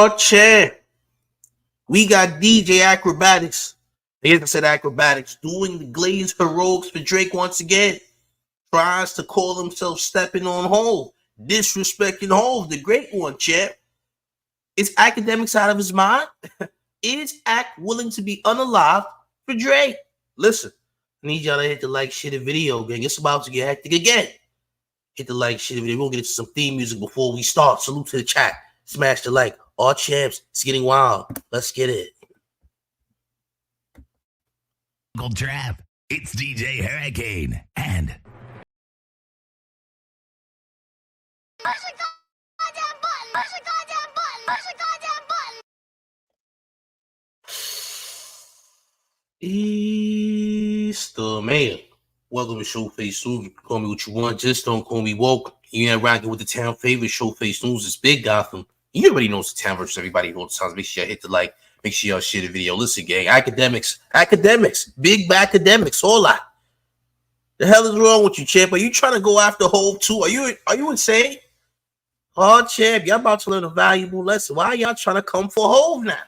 Oh, champ. We got DJ Acrobatics. Yes, I said Acrobatics doing the Glaze heroics for Drake once again. Tries to call himself stepping on Hove, disrespecting Hove, the great one, champ. Is Akademiks out of his mind? Is Ack willing to be unalived for Drake? Listen, I need y'all to hit the like, share the video, gang. It's about to get hectic again. Hit the like, share the video. We'll get into some theme music before we start. Salute to the chat. Smash the like. All champs, it's getting wild. Let's get it. Gold Trap. It's DJ Hurricane and It's the man. Welcome to Showface News. Call me what you want, just don't call me woke. You ain't rocking with the town favorite. Showface News is Big Gotham. You already knows the town versus everybody all the time. Make sure y'all hit the like. Make sure y'all share the video. Listen, gang. Akademiks. Big Academics. Hola. The hell is wrong with you, champ? Are you trying to go after Hove too? Are you insane? Oh, champ, y'all about to learn a valuable lesson. Why y'all trying to come for Hove now?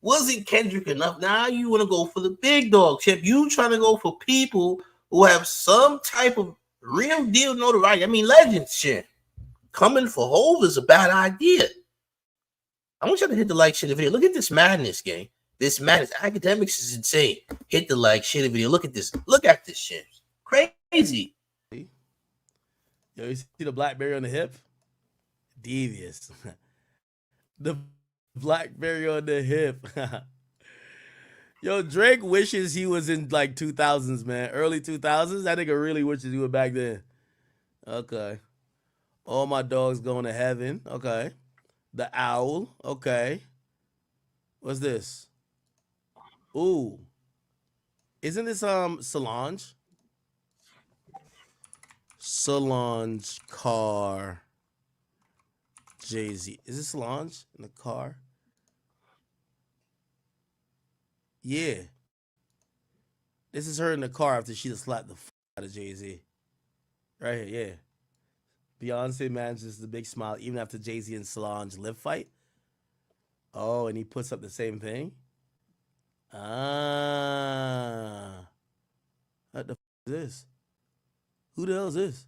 Wasn't Kendrick enough? Now you want to go for the big dog, champ. You trying to go for people who have some type of real deal notoriety. I mean, legends, champ. Coming for Hove is a bad idea. I want y'all to hit the like, share the video. Look at this madness, gang. This madness. Akademiks is insane. Hit the like, share the video. Look at this. Look at this shit. Crazy. Yo, you see the Blackberry on the hip? Devious. The Blackberry on the hip. Yo, Drake wishes he was in like 2000s, man. Early 2000s. That nigga really wishes he was back then. Okay. All my dogs going to heaven. Okay. The owl. Okay. What's this? Ooh. Isn't this Solange? Solange car. Jay-Z. Is this Solange in the car? Yeah. This is her in the car after she just slapped the out of Jay-Z. Right here, yeah. Beyonce manages the big smile even after Jay-Z and Solange lip fight. Oh, and he puts up the same thing? Ah. What the is this? Who the hell is this?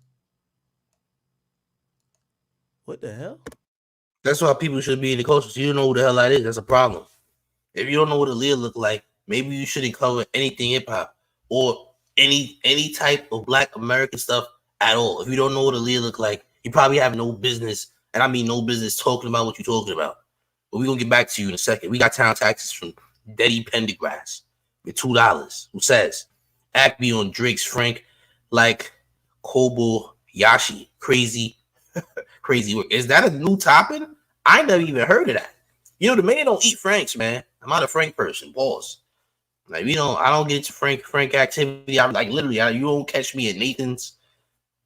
What the hell? That's why people should be in the culture. So you don't know who the hell that is. That's a problem. If you don't know what Aaliyah look like, maybe you shouldn't cover anything hip hop or any type of Black American stuff at all. If you don't know what Aaliyah look like, you probably have no business, and I mean no business talking about what you're talking about. But we're gonna get back to you in a second. We got town taxes from Deddy Pendergrass with $2. Who says Acme on Drake's Frank like Kobayashi. Crazy work. Is that a new topping? I never even heard of that. You know, the man don't eat Franks, man. I'm not a Frank person. Pause. Like I don't get into Frank activity. I'm like literally, you don't catch me at Nathan's.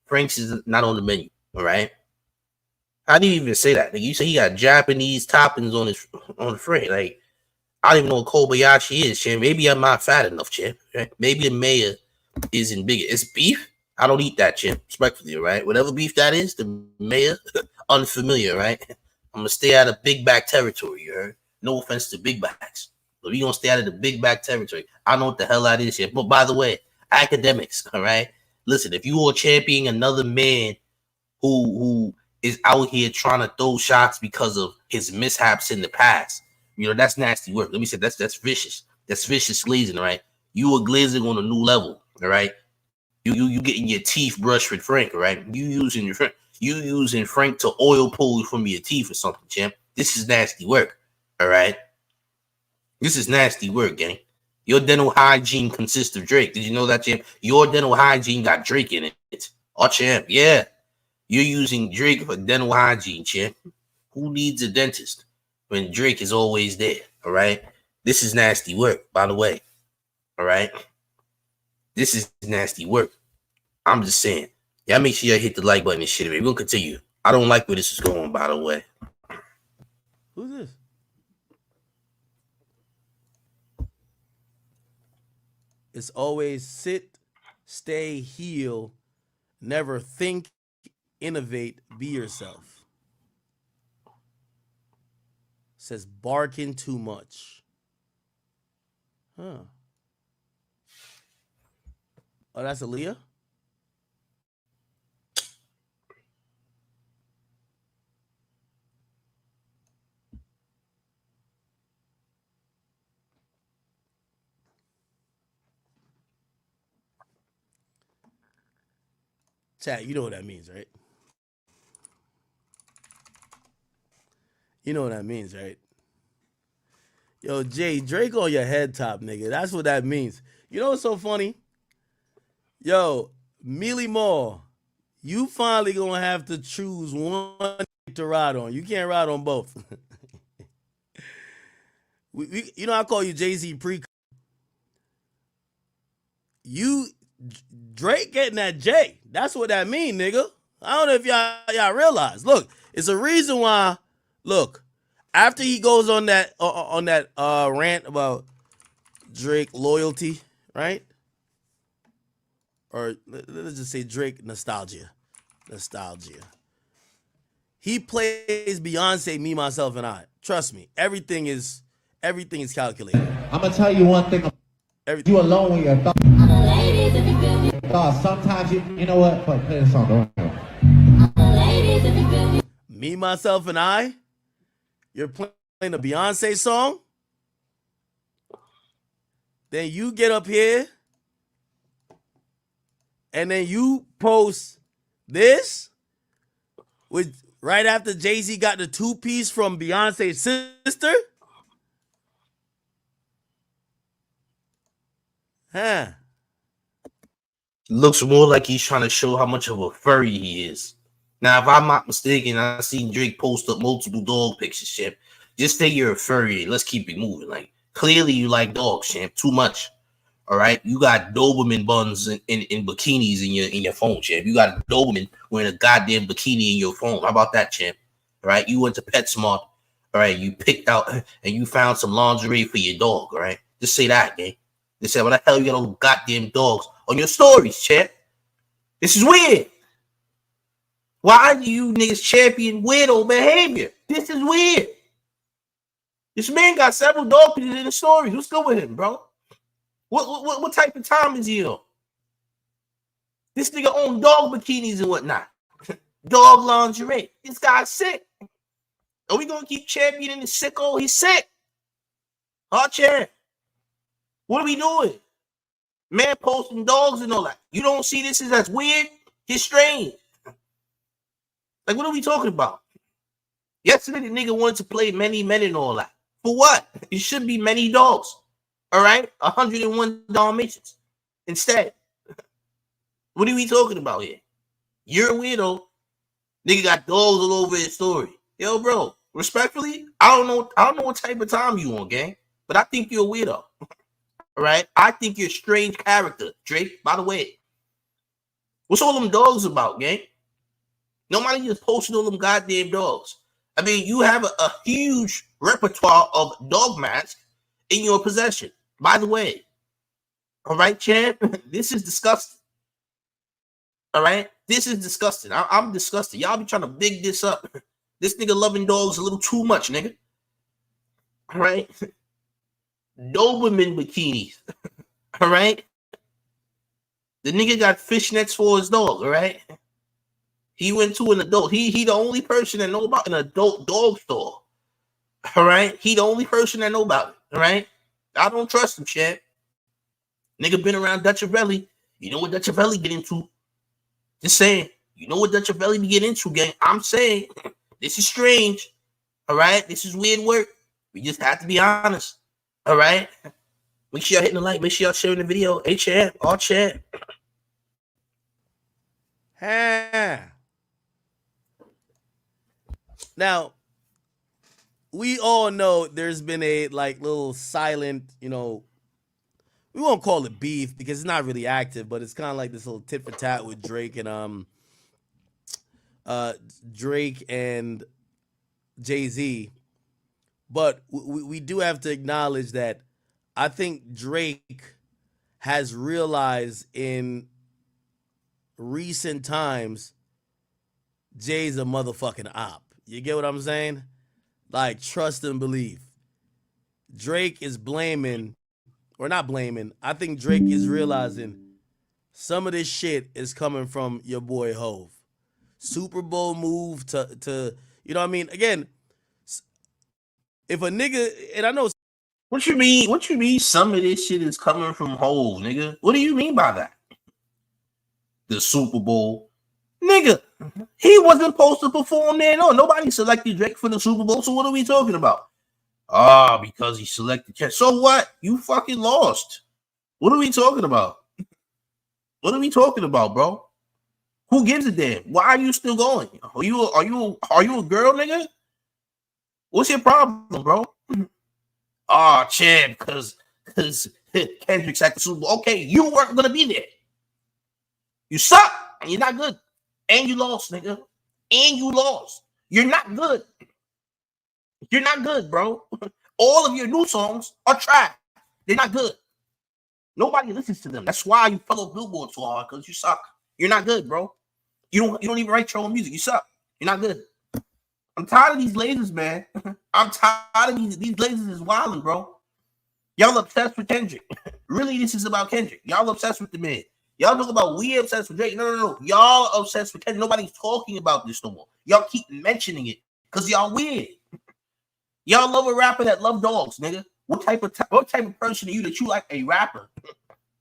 Frank's is not on the menu. All right. How do you even say that? Like, you say he got Japanese toppings on the Frank. Like I don't even know what Kobayashi is, champ. Maybe I'm not fat enough, champ. Right? Maybe the mayor isn't bigger. It's beef. I don't eat that, champ. Respectfully, right? Whatever beef that is, the mayor, unfamiliar, right? I'm gonna stay out of big back territory, you heard? No offense to big backs. But we gonna stay out of the big back territory. I know what the hell that is here. But by the way, Akademiks, all right? Listen, if you are championing another man who is out here trying to throw shots because of his mishaps in the past, you know, that's nasty work. Let me say that's vicious. That's vicious glazing, all right? You are glazing on a new level, all right? You getting your teeth brushed with Frank, all right? You using Frank to oil pull from your teeth or something, champ. This is nasty work, all right? This is nasty work, gang. Your dental hygiene consists of Drake. Did you know that, champ? Your dental hygiene got Drake in it. Oh, champ, yeah. You're using Drake for dental hygiene, champ. Who needs a dentist when Drake is always there, all right? This is nasty work, by the way, all right? This is nasty work. I'm just saying. Y'all make sure y'all hit the like button and shit. We're going to continue. I don't like where this is going, by the way. Who's this? It's always sit, stay, heal, never think, innovate, be yourself. says barking too much. Huh. Oh, that's Aaliyah? Chat, you know what that means, right? You know what that means, right? Yo, Jay, Drake on your head top, nigga. That's what that means. You know what's so funny? Yo, Mealy Moore, you finally gonna have to choose one to ride on. You can't ride on both. You know I call you Jay-Z pre. You Drake getting that J. That's what that mean, nigga. I don't know if y'all realize. Look, it's a reason why. Look, after he goes on that rant about Drake loyalty, right? Or let's just say Drake nostalgia. He plays Beyonce, Me, Myself, and I. Trust me, everything is calculated. I'm gonna tell you one thing. You alone with your thoughts. Sometimes you know what? Play this song. Me, Myself, and I. You're playing a Beyonce song. Then you get up here. And then you post this with right after Jay-Z got the 2-piece from Beyonce's sister. Huh. Looks more like he's trying to show how much of a furry he is. Now, if I'm not mistaken, I've seen Drake post up multiple dog pictures, champ. Just say you're a furry. Let's keep it moving. Like, clearly you like dogs, champ. Too much. All right, you got Doberman buns in bikinis in your phone, champ. You got a Doberman wearing a goddamn bikini in your phone. How about that, champ? All right, you went to PetSmart. All right, you picked out and you found some lingerie for your dog. All right, just say that, gang. They said, "What the hell you got those goddamn dogs on your stories, champ? This is weird. Why do you niggas champion weirdo behavior? This is weird. This man got several dog pictures in the stories. What's good with him, bro? What type of time is he on? This nigga own dog bikinis and whatnot. Dog lingerie. This guy's sick. Are we gonna keep championing the sicko? He's sick. Huh, champ? What are we doing? Man posting dogs and all that. You don't see this as weird? It's strange. Like, what are we talking about? Yesterday, the nigga wanted to play many men and all that. For what? It should be many dogs. All right? 101 Dalmatians. Instead. What are we talking about here? You're a weirdo. Nigga got dogs all over his story. Yo, bro, respectfully, I don't know what type of time you on, gang. But I think you're a weirdo. All right? I think you're a strange character, Drake. By the way, what's all them dogs about, gang? Nobody just posting all them goddamn dogs. I mean, you have a huge repertoire of dog masks in your possession. By the way, all right, champ, this is disgusting. All right, this is disgusting. I'm disgusted. Y'all be trying to big this up. This nigga loving dogs a little too much, nigga. All right, Doberman bikinis. All right, the nigga got fishnets for his dog. All right, he went to an adult. He the only person that know about an adult dog store. All right, he the only person that know about it. All right. I don't trust him, champ. Nigga been around Dutchavelli. You know what Dutchavelli get into. Just saying. You know what Dutchavelli be get into, gang. I'm saying. This is strange. All right? This is weird work. We just have to be honest. All right? Make sure y'all hitting the like. Make sure y'all sharing the video. Hey, champ. All champ. Now, we all know there's been a little silent, we won't call it beef because it's not really active, but it's kind of like this little tit for tat with Drake and Jay-Z. But we do have to acknowledge that I think Drake has realized in recent times Jay's a motherfucking op. You get what I'm saying? Like, trust and believe. Drake is blaming, or not blaming. I think Drake is realizing some of this shit is coming from your boy Hove. Super Bowl move to you know what I mean? Again, if a nigga, and I know What you mean? What you mean? Some of this shit is coming from Hove, nigga. What do you mean by that? The Super Bowl, nigga. He wasn't supposed to perform there. No, nobody selected Drake for the Super Bowl. So what are we talking about? Ah, because he selected Kendrick. So what? You fucking lost. What are we talking about? What are we talking about, bro? Who gives a damn? Why are you still going? Are you a girl, nigga? What's your problem, bro? Ah, champ, because Kendrick's at the Super Bowl. Okay, you weren't gonna be there. You suck, and you're not good, and you lost, nigga, and you lost. You're not good. You're not good, bro. All of your new songs are trash. They're not good. Nobody listens to them. That's why you follow Billboard so hard, because you suck. You're not good, bro. You don't even write your own music. You suck. You're not good. I'm tired of these lasers, man. I'm tired of these lasers is wilding, bro. Y'all obsessed with Kendrick. Really, this is about Kendrick. Y'all obsessed with the man. Y'all talk about we obsessed with Drake. No. Y'all obsessed with Kendrick. Nobody's talking about this no more. Y'all keep mentioning it because y'all weird. Y'all love a rapper that love dogs, nigga. What type of person are you that you like a rapper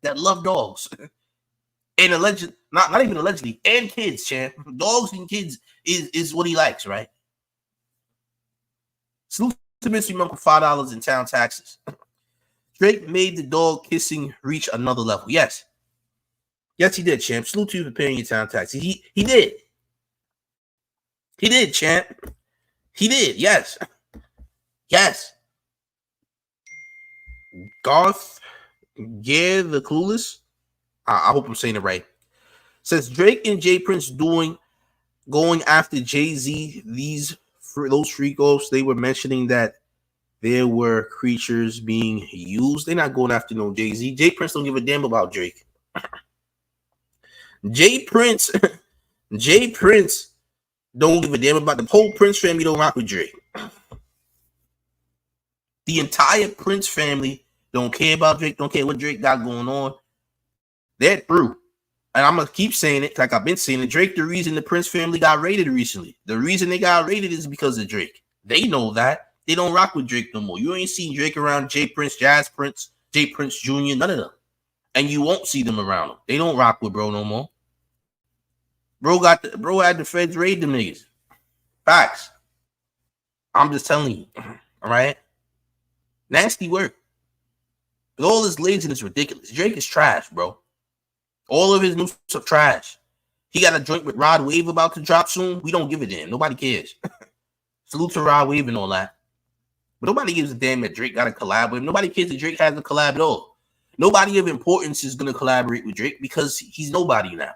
that love dogs? And alleged, not even allegedly, and kids, champ. Dogs and kids is what he likes, right? Salute to Mystery Monk for $5 in town taxes. Drake made the dog kissing reach another level. Yes, he did, champ. Salute to you for paying your town taxes. He did, champ. He did. Yes. Garth, yeah, the clueless. I hope I'm saying it right. Says Drake and Jay Prince going after Jay-Z, those freak offs, they were mentioning that there were creatures being used. They're not going after no Jay-Z. Jay Prince don't give a damn about Drake. Jay Prince don't give a damn about the whole Prince family. Don't rock with Drake. The entire Prince family don't care about Drake. Don't care what Drake got going on. They're through. And I'm going to keep saying it like I've been saying it. Drake, the reason the Prince family got raided recently. The reason they got raided is because of Drake. They know that. They don't rock with Drake no more. You ain't seen Drake around Jay Prince, Jazz Prince, Jay Prince Jr., none of them. And you won't see them around them. They don't rock with bro no more. Bro had the feds raid them niggas. Facts. I'm just telling you. All right? Nasty work. But all this laziness is ridiculous. Drake is trash, bro. All of his new stuff trash. He got a joint with Rod Wave about to drop soon. We don't give a damn. Nobody cares. Salute to Rod Wave and all that. But nobody gives a damn that Drake got a collab with him. Nobody cares that Drake has a collab at all. Nobody of importance is going to collaborate with Drake because he's nobody now.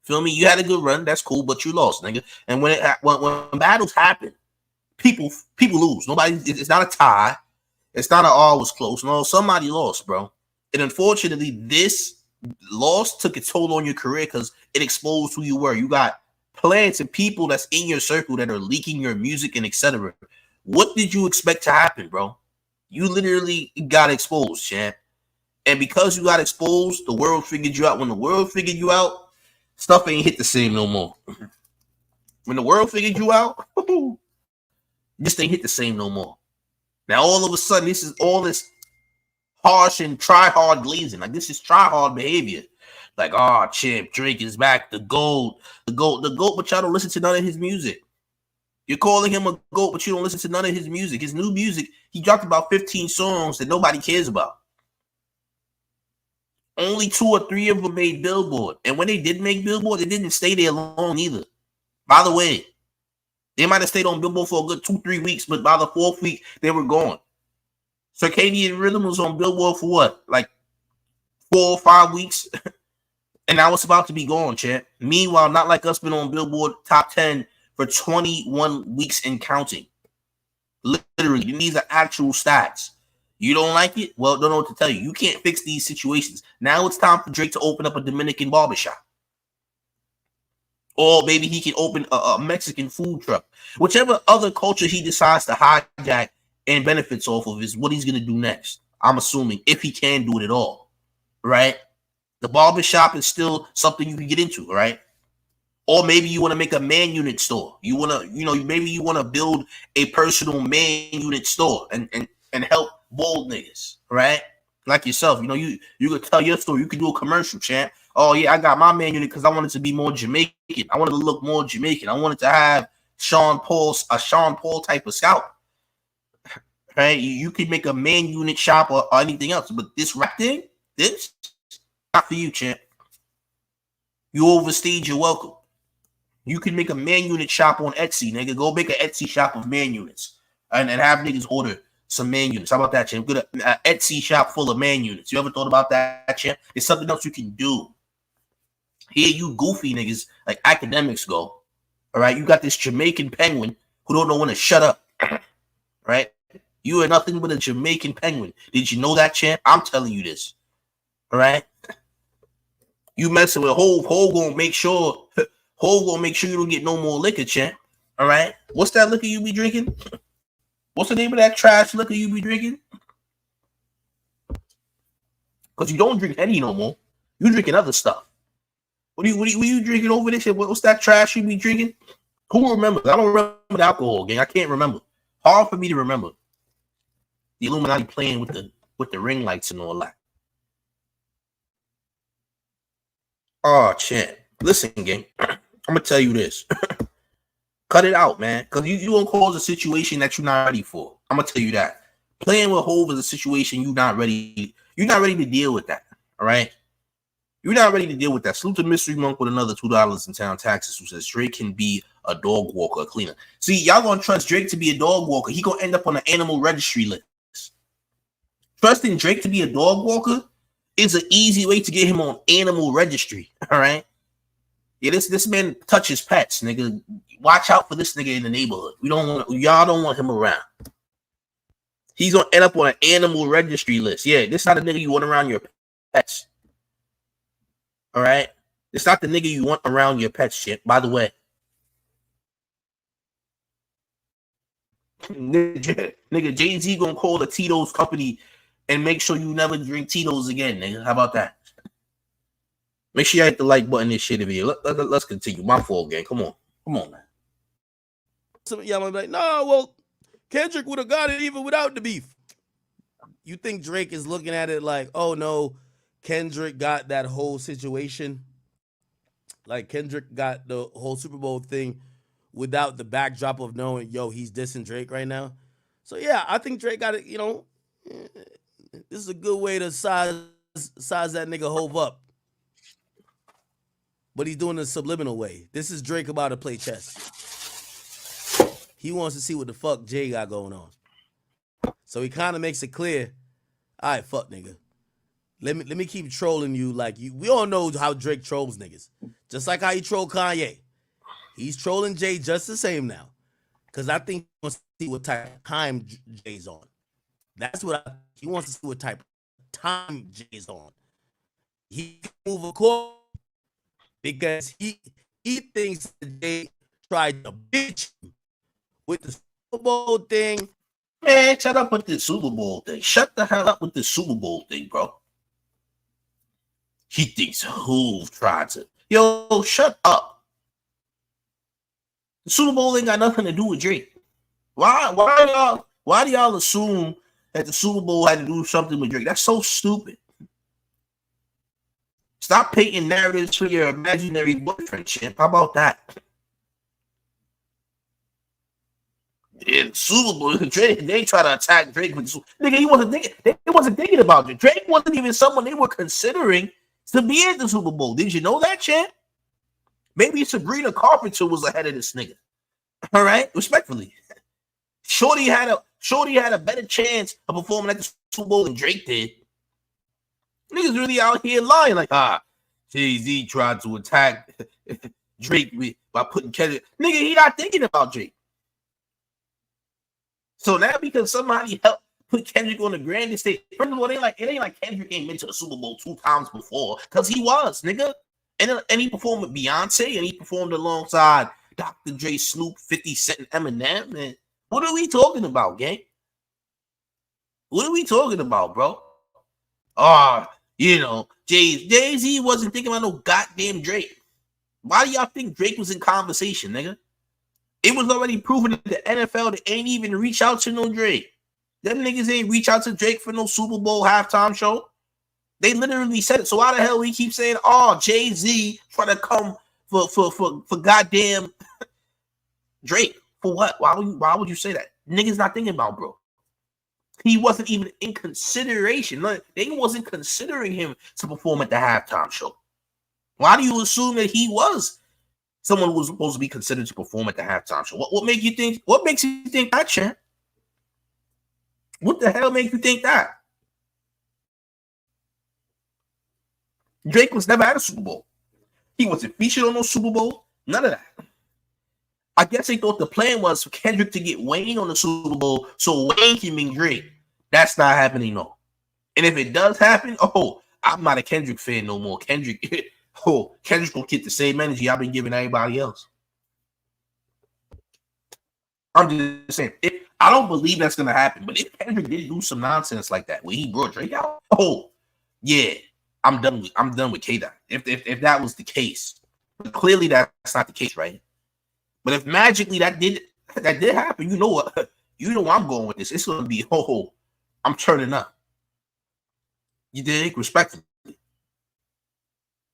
Feel me? You had a good run. That's cool, but you lost, nigga. And when battles happen, people lose. It's not a tie. It's not an all was close. No, somebody lost, bro. And unfortunately, this loss took a toll on your career because it exposed who you were. You got plants and people that's in your circle that are leaking your music and etc. What did you expect to happen, bro? You literally got exposed, champ. And because you got exposed, the world figured you out. When the world figured you out, stuff ain't hit the same no more. When the world figured you out, this ain't hit the same no more. Now, all of a sudden, this is all this harsh and try-hard glazing. Like, this is try-hard behavior. Like, oh, champ, Drake is back. The GOAT, but y'all don't listen to none of his music. You're calling him a GOAT, but you don't listen to none of his music. His new music, he dropped about 15 songs that nobody cares about. Only 2 or 3 of them made Billboard. And when they did make Billboard, they didn't stay there long either. By the way, they might have stayed on Billboard for a good 2-3 weeks, but by the 4th week, they were gone. Circadian Rhythm was on Billboard for what? Like 4 or 5 weeks? And now it's about to be gone, champ. Meanwhile, Not Like Us been on Billboard top 10 for 21 weeks and counting. Literally, these are actual stats. You don't like it? Well, don't know what to tell you. You can't fix these situations. Now it's time for Drake to open up a Dominican barbershop. Or maybe he can open a Mexican food truck. Whichever other culture he decides to hijack and benefits off of is what he's going to do next. I'm assuming, if he can do it at all, right? The barbershop is still something you can get into, right? Or maybe you want to make a man unit store. You want to, maybe you want to build a personal man unit store and help bold niggas, right? Like yourself, you could tell your story. You could do a commercial, champ. Oh yeah, I got my man unit because I wanted to be more Jamaican. I wanted to look more Jamaican. I wanted to have a Sean Paul type of scalp. Right? You could make a man unit shop or anything else, but this rap thing, this not for you, champ. You overstayed your welcome. You can make a man unit shop on Etsy, nigga. Go make an Etsy shop of man units and have niggas order some man units. How about that, champ? Good Etsy shop full of man units. You ever thought about that, champ? There's something else you can do. Here you goofy niggas like Akademiks go. All right, you got this Jamaican penguin who don't know when to shut up. Right? You are nothing but a Jamaican penguin. Did you know that, champ? I'm telling you this. All right? You messing with Hove gonna make sure you don't get no more liquor, champ. All right? What's that liquor you be drinking? What's the name of that trash liquor you be drinking? Because you don't drink Henny no more. You drinking other stuff. What are you drinking over this shit? What's that trash you be drinking? Who remembers? I don't remember the alcohol, gang. I can't remember. Hard for me to remember. The Illuminati playing with the ring lights and all that. Oh, champ. Listen, gang. I'm gonna tell you this. Cut it out, man. Because you gonna cause a situation that you're not ready for. I'm gonna tell you that. Playing with Hove is a situation you're not ready. You're not ready to deal with that. All right. You're not ready to deal with that. Salute to Mystery Monk with another $2 in town taxes who says Drake can be a dog walker, a cleaner. See, y'all gonna trust Drake to be a dog walker. He gonna end up on an animal registry list. Trusting Drake to be a dog walker is an easy way to get him on animal registry. All right. Yeah, this man touches pets, nigga. Watch out for this nigga in the neighborhood. Y'all don't want him around. He's gonna end up on an animal registry list. Yeah, this is not a nigga you want around your pets. All right. It's not the nigga you want around your pets, shit. By the way. Nigga, Jay-Z gonna call the Tito's company and make sure you never drink Tito's again, nigga. How about that? Make sure you hit the like button this shit video. Let's continue. My fault, gang. Come on, man. Some of y'all might be like, no, well, Kendrick would have got it even without the beef. You think Drake is looking at it like, oh no, Kendrick got that whole situation? Like Kendrick got the whole Super Bowl thing without the backdrop of knowing, yo, he's dissing Drake right now. So yeah, I think Drake got it, this is a good way to size that nigga Hove up. But he's doing it a subliminal way. This is Drake about to play chess. He wants to see what the fuck Jay got going on. So he kind of makes it clear, all right, fuck nigga. Let me keep trolling you like you. We all know how Drake trolls niggas. Just like how he trolled Kanye. He's trolling Jay just the same now. Because I think he wants to see what type of time Jay's on. That's what he wants to see what type of time Jay's on. He can move a court because he thinks that Jay tried to bitch him with the Super Bowl thing. Man, shut up with the Super Bowl thing. Shut the hell up with the Super Bowl thing, bro. He thinks Hove tried to. Yo, shut up. The Super Bowl ain't got nothing to do with Drake. Why do y'all assume that the Super Bowl had to do something with Drake? That's so stupid. Stop painting narratives for your imaginary boyfriend, shit. How about that? Yeah, the Super Bowl, Drake, they try to attack Drake with nigga. He wasn't thinking about it. Drake wasn't even someone they were considering to be at the Super Bowl. Did you know that, champ? Maybe Sabrina Carpenter was ahead of this nigga. All right, respectfully. Shorty had a better chance of performing at the Super Bowl than Drake did. Niggas really out here lying like, Jay-Z tried to attack Drake by putting Kendrick. Nigga, he not thinking about Drake. So now because somebody helped put Kendrick on the grandest stage, first of all, it ain't like Kendrick ain't been to the Super Bowl 2 times before, because he was, nigga. And he performed with Beyonce, and he performed alongside Dr. Dre, Snoop, 50 Cent, and Eminem. Man, what are we talking about, gang? What are we talking about, bro? Jay-Z wasn't thinking about no goddamn Drake. Why do y'all think Drake was in conversation, nigga? It was already proven that the NFL they ain't even reach out to no Drake. Them niggas ain't reach out to Drake for no Super Bowl halftime show. They literally said it. So why the hell we keep saying, Jay-Z trying to come for goddamn Drake? For what? Why would you say that? Niggas not thinking about, bro. He wasn't even in consideration. They wasn't considering him to perform at the halftime show. Why do you assume that he was someone who was supposed to be considered to perform at the halftime show? What makes you think that, champ? What the hell makes you think that? Drake was never at a Super Bowl. He wasn't featured on no Super Bowl. None of that. I guess they thought the plan was for Kendrick to get Wayne on the Super Bowl so Wayne can meet Drake. That's not happening, no. And if it does happen, I'm not a Kendrick fan no more. Kendrick will get the same energy I've been giving everybody else. I'm just saying, I don't believe that's gonna happen. But if Kendrick did do some nonsense like that, where he brought Drake out, yeah, I'm done with K-Dot. If that was the case, but clearly that's not the case, right? But if magically that did happen, you know what? You know where I'm going with this. It's gonna be I'm turning up. You dig? Respectfully.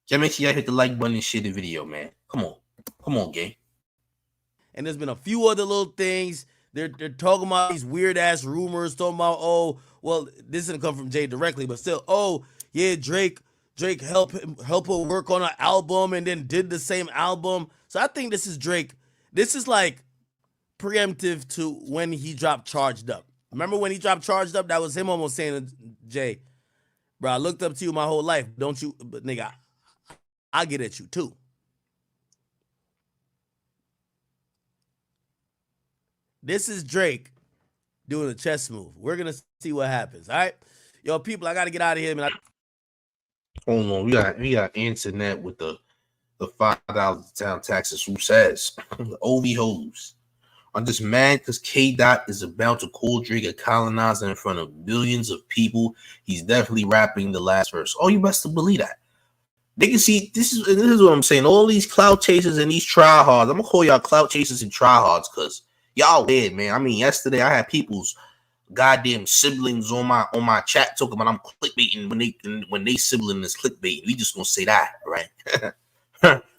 Yeah, make sure y'all hit the like button and share the video, man. Come on, gang. And there's been a few other little things. They're talking about these weird ass rumors, talking about, this didn't come from Jay directly, but still, Drake help her work on an album and then did the same album. So I think this is Drake. This is like preemptive to when he dropped Charged Up. Remember when he dropped Charged Up? That was him almost saying to Jay, bro, I looked up to you my whole life. Don't you? But nigga, I'll get at you too. This is Drake doing a chess move. We're going to see what happens. All right. Yo, people, I got to get out of here, man. Hold on. We got Cenat with the $5 town taxes. Who says OV hoes? I'm just mad because K-Dot is about to call Drake a colonizer in front of billions of people. He's definitely rapping the last verse. You best to believe that. They can see this is what I'm saying. All these clout chasers and these tryhards. I'm gonna call y'all clout chasers and tryhards because y'all weird, man. I mean, yesterday I had people's goddamn siblings on my chat talking about I'm clickbaiting when they sibling is clickbait. We just gonna say that, right?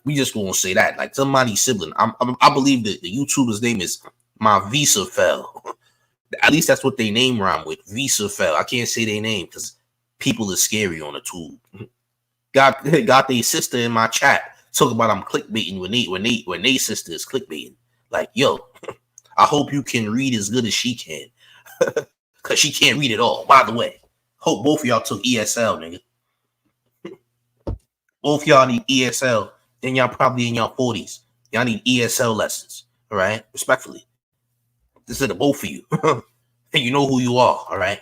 We just gonna say that, like somebody's sibling. I believe that the YouTuber's name is My Visa Fell. At least that's what they name rhyme with. Visa Fell. I can't say their name because people are scary on the tube. Got their sister in my chat talking about I'm clickbaiting when they sister is clickbaiting. Like, yo, I hope you can read as good as she can. Cause she can't read it all. By the way, hope both of y'all took ESL, nigga. Both y'all need ESL. Then y'all probably in y'all 40s. Y'all need ESL lessons. All right? Respectfully. This is the both of you. And you know who you are, all right?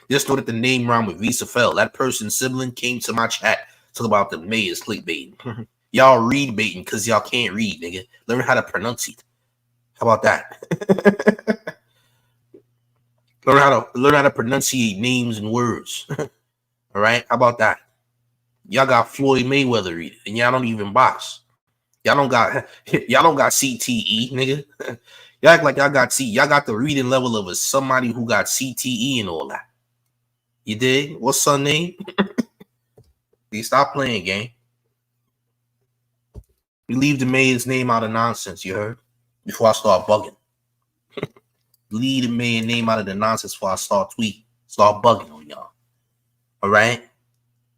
Just know that the name rhyme with Visa fell. That person's sibling came to my chat talk about the mayor's clickbaiting. Y'all read baiting because y'all can't read, nigga. Learn how to pronounce it. How about that? Learn how to pronunciate names and words. All right? How about that? Y'all got Floyd Mayweather reading, and y'all don't even box. Y'all don't got CTE, nigga. Y'all act like y'all got y'all got the reading level of somebody who got CTE and all that. You dig? What's her name? Please stop playing, gang. You leave the mayor's name out of nonsense, you heard? Before I start bugging. Leave the mayor's name out of the nonsense before I start tweeting. Start bugging on y'all. All right?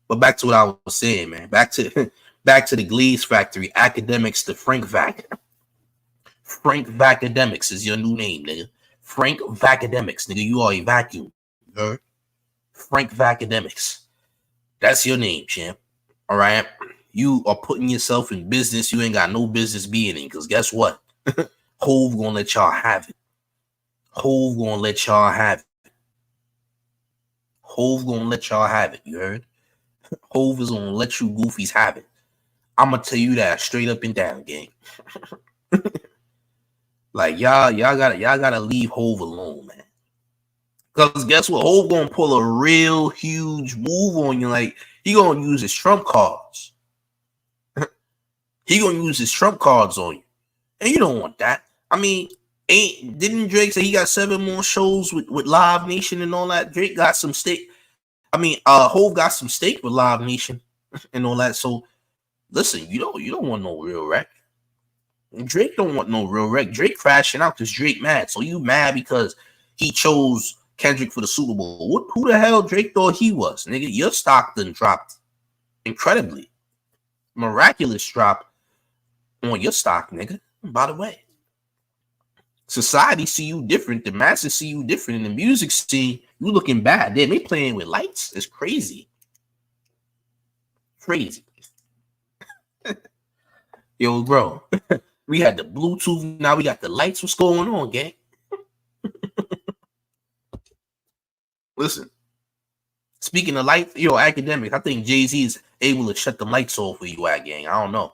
But back to what I was saying, man. Back to the Glees factory. Akademiks to Frank Vac. Frank Vacademics is your new name, nigga. Frank Vacademics, nigga. You are a vacuum. You heard? Frank Vacademics. That's your name, champ. All right? You are putting yourself in business you ain't got no business being in. Because guess what? Hove gonna let y'all have it. Hove gonna let y'all have it. Hove gonna let y'all have it. You heard? Hove is gonna let you goofies have it. I'm gonna tell you that straight up and down, gang. Like y'all gotta leave Hove alone, man. Because guess what? Hove gonna pull a real huge move on you. Like he gonna use his trump cards. He gonna use his trump cards on you, and you don't want that. I mean, didn't Drake say he got 7 more shows with Live Nation and all that? Drake got some stake. I mean, Hove got some stake with Live Nation and all that. So listen, you don't want no real wreck. Drake don't want no real wreck. Drake crashing out because Drake mad. So you mad because he chose Kendrick for the Super Bowl? Who the hell Drake thought he was, nigga? Your stock done dropped incredibly, miraculous drop on your stock, nigga. By the way, society see you different. The masses see you different. In the music scene, you looking bad. Damn, they playing with lights. It's crazy. Crazy. Yo, bro. We had the Bluetooth. Now we got the lights. What's going on, gang? Listen. Speaking of lights, Akademiks, I think Jay-Z is able to shut the lights off for you at, gang. I don't know.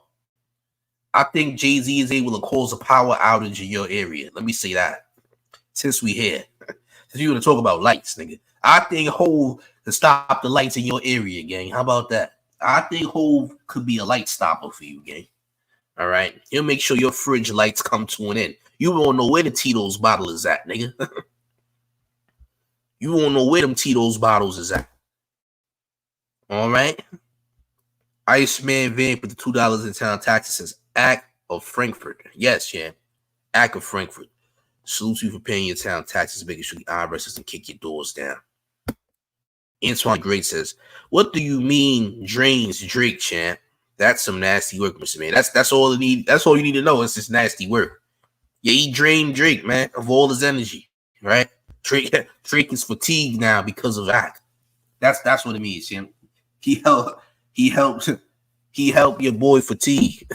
I think Jay-Z is able to cause a power outage in your area. Let me say that. Since we here. Since you want to talk about lights, nigga. I think Hove can stop the lights in your area, gang. How about that? I think Hove could be a light stopper for you, gang. All right? He'll make sure your fridge lights come to an end. You won't know where the Tito's bottle is at, nigga. You won't know where them Tito's bottles is at. All right? Iceman Van put the $2 in town taxes says Act of Frankfurt. Yes, yeah. Act of Frankfurt. Salute you for paying your town taxes, making sure the IRS doesn't kick your doors down. Antoine Great says, what do you mean drains Drake, champ? That's some nasty work, Mr. Man. That's all you need. That's all you need to know. It's just nasty work. Yeah, he drained Drake, man, of all his energy, right? Drake is fatigued now because of Act. That's what it means, champ. He helped your boy fatigue.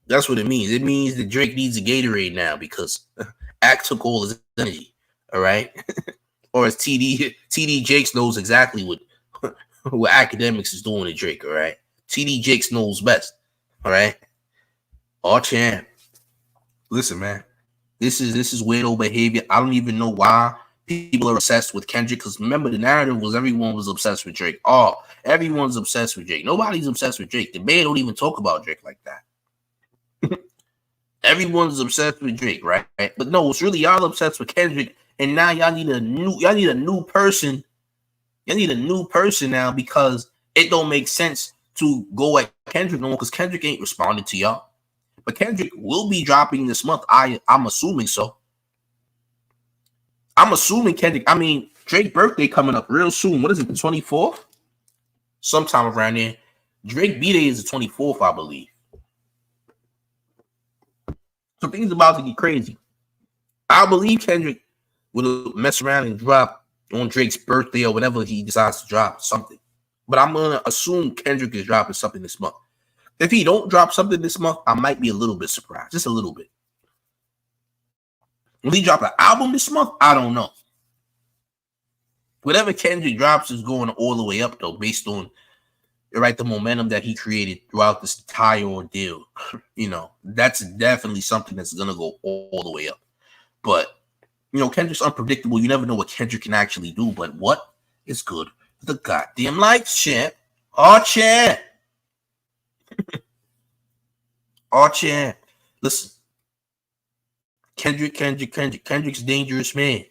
That's what it means. It means that Drake needs a Gatorade now because Act took all his energy. All right. Or as TD Jakes knows exactly what Akademiks is doing to Drake. All right. TD Jakes knows best. All right. All champ. Listen, man. This is weirdo behavior. I don't even know why people are obsessed with Kendrick. Because remember, the narrative was everyone was obsessed with Drake. Oh, everyone's obsessed with Drake. Nobody's obsessed with Drake. The man don't even talk about Drake like that. Everyone's obsessed with Drake, right? But no, it's really y'all obsessed with Kendrick, and now y'all need a new person. Y'all need a new person now because it don't make sense to go at Kendrick no more because Kendrick ain't responding to y'all. But Kendrick will be dropping this month. I'm assuming so. I'm assuming Kendrick. I mean, Drake's birthday coming up real soon. What is it, the 24th? Sometime around there. Drake B-Day is the 24th, I believe. So things about to get crazy. I believe Kendrick will mess around and drop on Drake's birthday or whenever he decides to drop something. But I'm going to assume Kendrick is dropping something this month. If he don't drop something this month, I might be a little bit surprised. Just a little bit. Will he drop an album this month? I don't know. Whatever Kendrick drops is going all the way up, though, based on the momentum that he created throughout this entire ordeal. That's definitely something that's going to go all the way up. But, Kendrick's unpredictable. You never know what Kendrick can actually do. But what is good for the goddamn lights, champ? Oh, champ. Oh, champ. Listen. Kendrick's a dangerous man.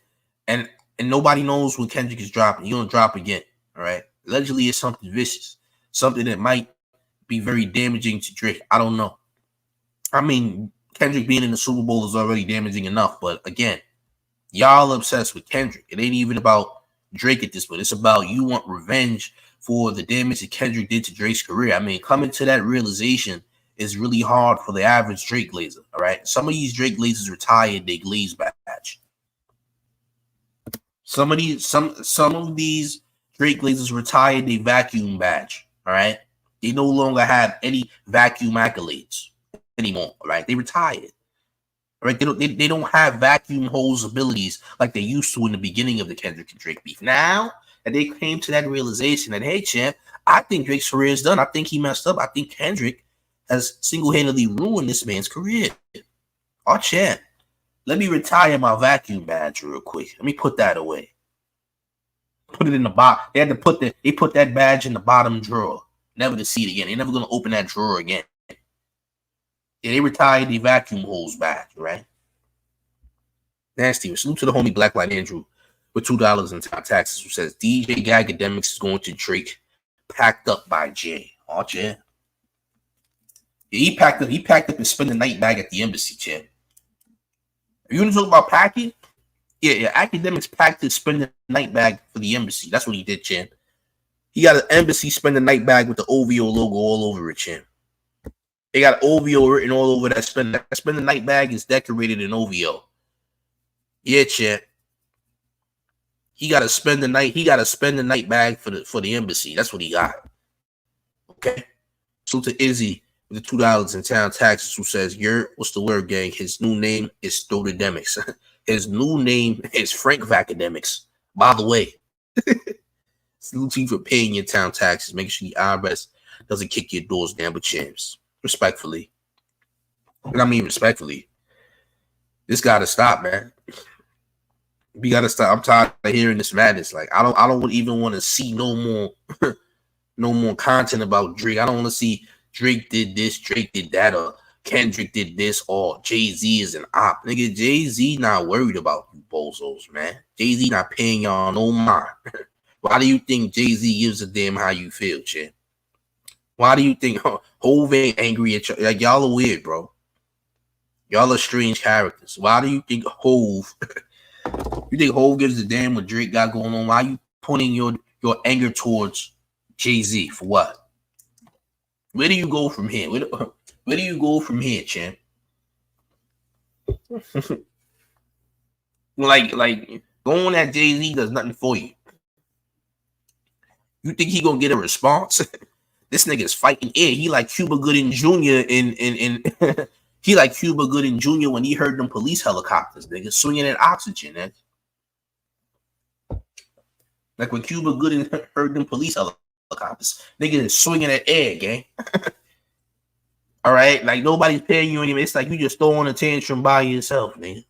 And nobody knows when Kendrick is dropping. He's going to drop again. All right? Allegedly, it's something vicious. Something that might be very damaging to Drake. I don't know. I mean, Kendrick being in the Super Bowl is already damaging enough. But again, y'all obsessed with Kendrick. It ain't even about Drake at this point. It's about you want revenge for the damage that Kendrick did to Drake's career. I mean, coming to that realization is really hard for the average Drake glazer. All right. Some of these Drake glazers retired their glaze badge. Some of these Drake glazers retired their vacuum badge. All right. They no longer have any vacuum accolades anymore. All right. They retired. All right. They don't have vacuum hose abilities like they used to in the beginning of the Kendrick and Drake beef. Now that they came to that realization that, hey, champ, I think Drake's career is done. I think he messed up. I think Kendrick has single-handedly ruined this man's career. Oh, champ, let me retire my vacuum badge real quick. Let me put that away. Put it in the bottom. They had to put that badge in the bottom drawer, never to see it again. They're never gonna open that drawer again. Yeah, they retired the vacuum hose badge, right? Nasty. Salute to the homie Black Light Andrew with $2 in taxes, who says DJ Akademiks is going to Drake, packed up by Jay. Oh, Jay. Yeah, he packed up and spent the night bag at the embassy, champ. You want to talk about packing? Yeah, Akademiks packed his spend the night bag for the embassy. That's what he did, champ. He got an embassy spend the night bag with the OVO logo all over it, champ. They got OVO written all over that spend the night bag is decorated in OVO. Yeah, champ. He got to spend the night bag for the embassy. That's what he got. Okay. So to Izzy with the $2 in town taxes, who says, what's the word, gang? His new name is Stodademics. His new name is Frank Vakademics. By the way, salute to you for paying your town taxes. Make sure the IRS doesn't kick your doors down with champs. Respectfully. And I mean respectfully. This gotta stop, man. We gotta stop. I'm tired of hearing this madness. Like, I don't even want to see no more content about Drake. I don't want to see Drake did this, Drake did that, or Kendrick did this, or Jay-Z is an op. Nigga, Jay-Z not worried about you bozos, man. Jay-Z not paying y'all no mind. Why do you think Jay-Z gives a damn how you feel, champ? Why do you think Hove ain't angry at y'all? Like, y'all are weird, bro. Y'all are strange characters. Why do you think Hove... You think Hove gives a damn what Drake got going on? Why are you pointing your anger towards Jay-Z? For what? Where do you go from here? Where do you go from here, champ? like going at Jay-Z does nothing for you. You think he gonna get a response? This nigga is fighting air. He like Cuba Gooding Jr. in he like Cuba Gooding Jr. when he heard them police helicopters, nigga, swinging at oxygen, man. Like when Cuba Gooding heard them police helicopters, nigga is swinging at air, gang. All right, like nobody's paying you anyway. It's like you just throwing a tantrum by yourself, nigga.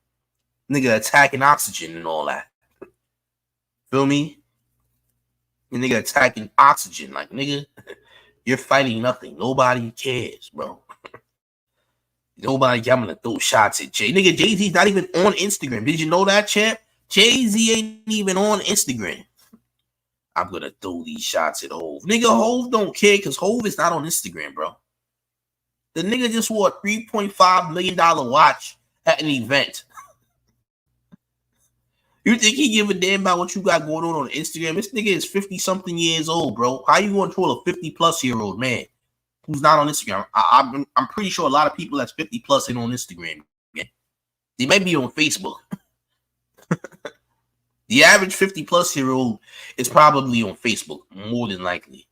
Nigga attacking oxygen and all that. Feel me? And nigga attacking oxygen, like nigga, you're fighting nothing. Nobody cares, bro. Nobody, I'm gonna throw shots at Jay. Nigga, Jay-Z's not even on Instagram. Did you know that, champ? Jay-Z ain't even on Instagram. I'm gonna throw these shots at Hove. Nigga, Hove don't care because Hove is not on Instagram, bro. The nigga just wore a $3.5 million watch at an event. You think he give a damn about what you got going on Instagram? This nigga is 50-something years old, bro. How you gonna troll a 50-plus-year-old man who's not on Instagram? I'm pretty sure a lot of people that's 50-plus ain't on Instagram. Yeah. They might be on Facebook. The average 50-plus-year-old is probably on Facebook, more than likely.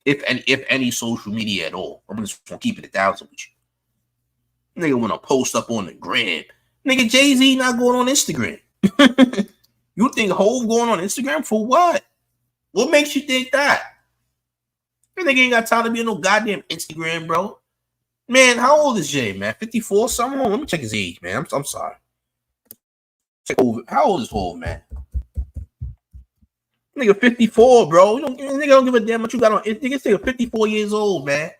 If any social media at all. I'm just gonna keep it 1,000 with you. Nigga wanna post up on the gram. Nigga, Jay-Z not going on Instagram. You think Hove going on Instagram for what? What makes you think that? That nigga ain't got time to be on no goddamn Instagram, bro. Man, how old is Jay, man? 54 something? Let me check his age, man. I'm sorry. Check over. How old is Hove, man? Nigga 54, bro. Nigga don't give a damn what you got on. Nigga 54 years old, man.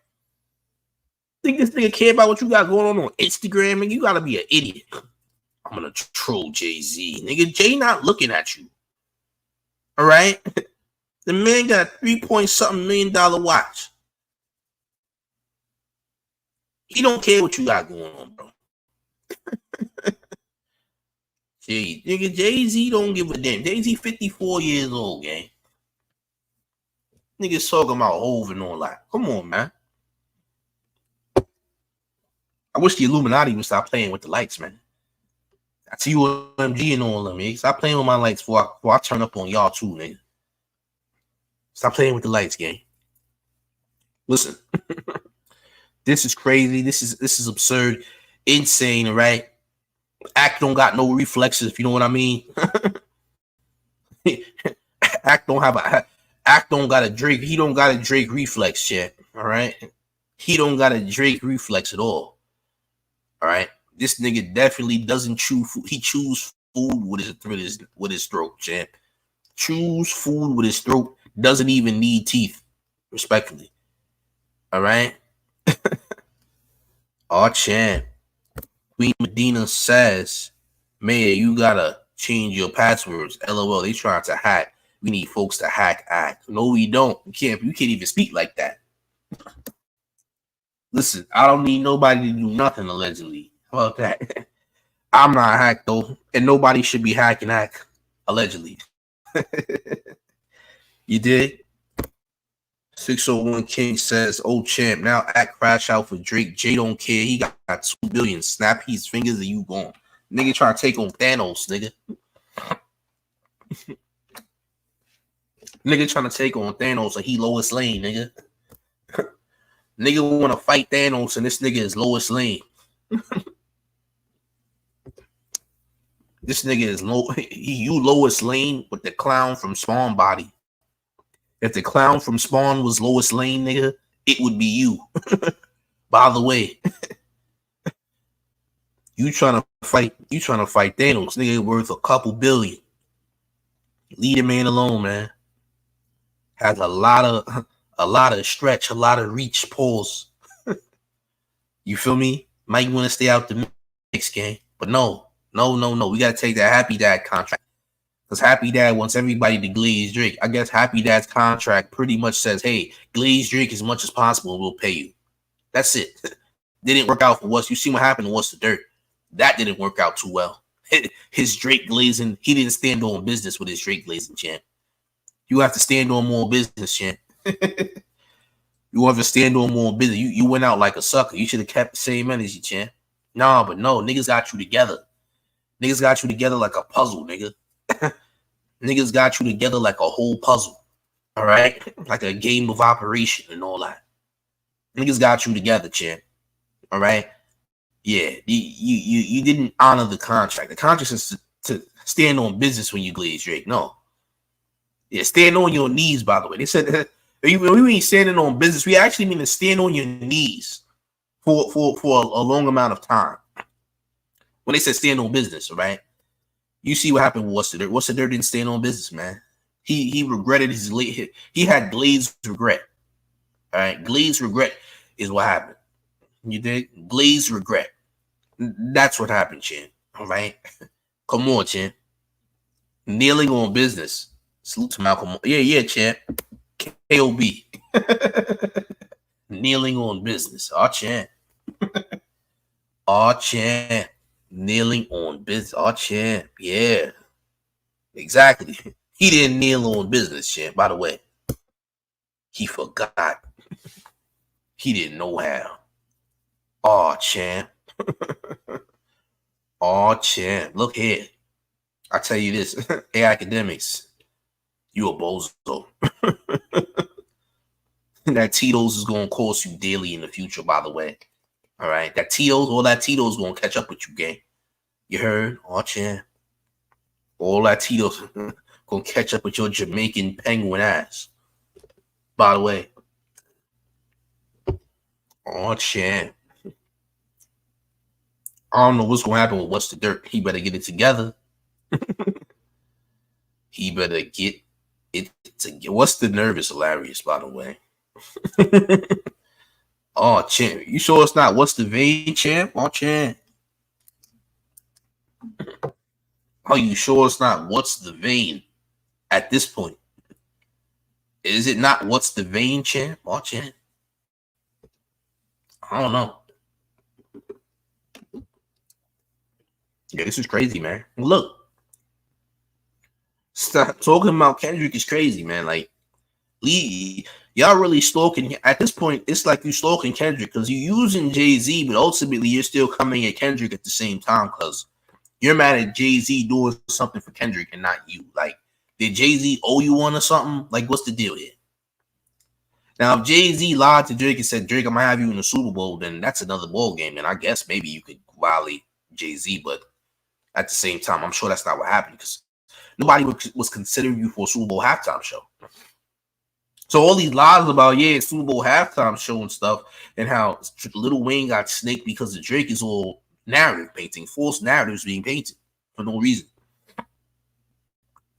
Think this nigga care about what you got going on Instagram? Nigga, you gotta be an idiot. I'm gonna troll Jay-Z. Nigga, Jay not looking at you. All right? The man got a $3-point-something million watch. He don't care what you got going on, bro. Nigga, Jay-Z don't give a damn. Jay-Z 54 years old, gang. Niggas talking about Hove and all that. Come on, man. I wish the Illuminati would stop playing with the lights, man. I see UMG and all of them, nigga. Stop playing with my lights before I turn up on y'all too, nigga. Stop playing with the lights, gang. Listen. This is crazy. This is absurd. Insane, right? Act don't got no reflexes, if you know what I mean. Act don't got a Drake. He don't got a Drake reflex yet. All right. He don't got a Drake reflex at all. All right, this nigga definitely doesn't chew food. He chews food with his throat, champ. Chews food with his throat. Doesn't even need teeth, respectfully. All right. Oh, champ. Queen Medina says, "Man, you gotta change your passwords." LOL. They trying to hack. We need folks to hack act. No, we don't. You can't even speak like that. Listen, I don't need nobody to do nothing, allegedly. How about that? I'm not hacked, though, and nobody should be hacking hack, allegedly. You did? 601 King says, "Oh, champ, now act crash out for Drake. Jay don't care. He got 2 billion. Snap his fingers and you gone. Nigga trying to take on Thanos, nigga. Nigga trying to take on Thanos and he Lois Lane, nigga. Nigga want to fight Thanos and this nigga is Lois Lane. This nigga is you Lois Lane with the clown from Spawn body. If the clown from Spawn was Lois Lane, nigga, it would be you. By the way, you trying to fight Thanos, nigga, worth a couple billion. Leave the man alone, man. Has a lot of stretch, a lot of reach, pause. You feel me? Might want to stay out the mix game, but no. We gotta take that Happy Dad contract. Because Happy Dad wants everybody to glaze Drake. I guess Happy Dad's contract pretty much says, hey, glaze Drake as much as possible and we'll pay you. That's it. Didn't work out for What's. You see what happened to What's the Dirt. That didn't work out too well. His Drake glazing, he didn't stand on business with his Drake glazing, champ. You have to stand on more business, champ. You have to stand on more business. You went out like a sucker. You should have kept the same energy, champ. Nah, but no, niggas got you together. Niggas got you together like a puzzle, nigga. Niggas got you together like a whole puzzle. All right? Like a game of operation and all that. Niggas got you together, champ. All right? Yeah, you didn't honor the contract. The contract is to stand on business when you glaze Drake. No. Yeah, stand on your knees, by the way. They said we ain't standing on business. We actually mean to stand on your knees for a long amount of time. When they said stand on business, right? You see what happened with What's the Dirt. What's the Dirt didn't stand on business, man. He regretted his late hit. He had glazed regret. All right, glazed regret is what happened. You dig? Glazed regret. That's what happened, Chin. All right, come on, Chin. Kneeling on business. Salute to Malcolm. Yeah, Chin. KOB. Kneeling on business. Oh, Chin. Oh, Chin. Kneeling on business. Oh, champ. Yeah. Exactly. He didn't kneel on business, champ. By the way, he forgot. He didn't know how. Oh, champ. Oh, champ. Look here. I tell you this. Hey, Akademiks. You a bozo. That Tito's is going to cost you daily in the future, by the way. All right, all that Tito's gonna catch up with you, gang. You heard? Oh, champ. All that Tito's gonna catch up with your Jamaican penguin ass. By the way. Oh, champ. I don't know what's gonna happen with What's the Dirt. He better get it together. He better get it together. What's the Nerve is hilarious, by the way. Oh, champ. You sure it's not What's the Vein, champ? Oh, champ. Are you sure it's not What's the Vein at this point? Is it not What's the Vein, champ? Oh, champ. I don't know. Yeah, this is crazy, man. Look. Stop talking about Kendrick is crazy, man. Like, Lee, y'all really stalking at this point. It's like you stalking Kendrick because you're using Jay-Z, but ultimately you're still coming at Kendrick at the same time because you're mad at Jay-Z doing something for Kendrick and not you. Like, did Jay-Z owe you one or something? Like, what's the deal here? Now, if Jay-Z lied to Drake and said, Drake, I'm gonna have you in the Super Bowl, then that's another ball game. And I guess maybe you could violate Jay-Z, but at the same time, I'm sure that's not what happened because nobody was considering you for a Super Bowl halftime show. So all these lies about Super Bowl halftime show and stuff, and how Lil Wayne got snaked because of Drake is all narrative painting, false narratives being painted for no reason.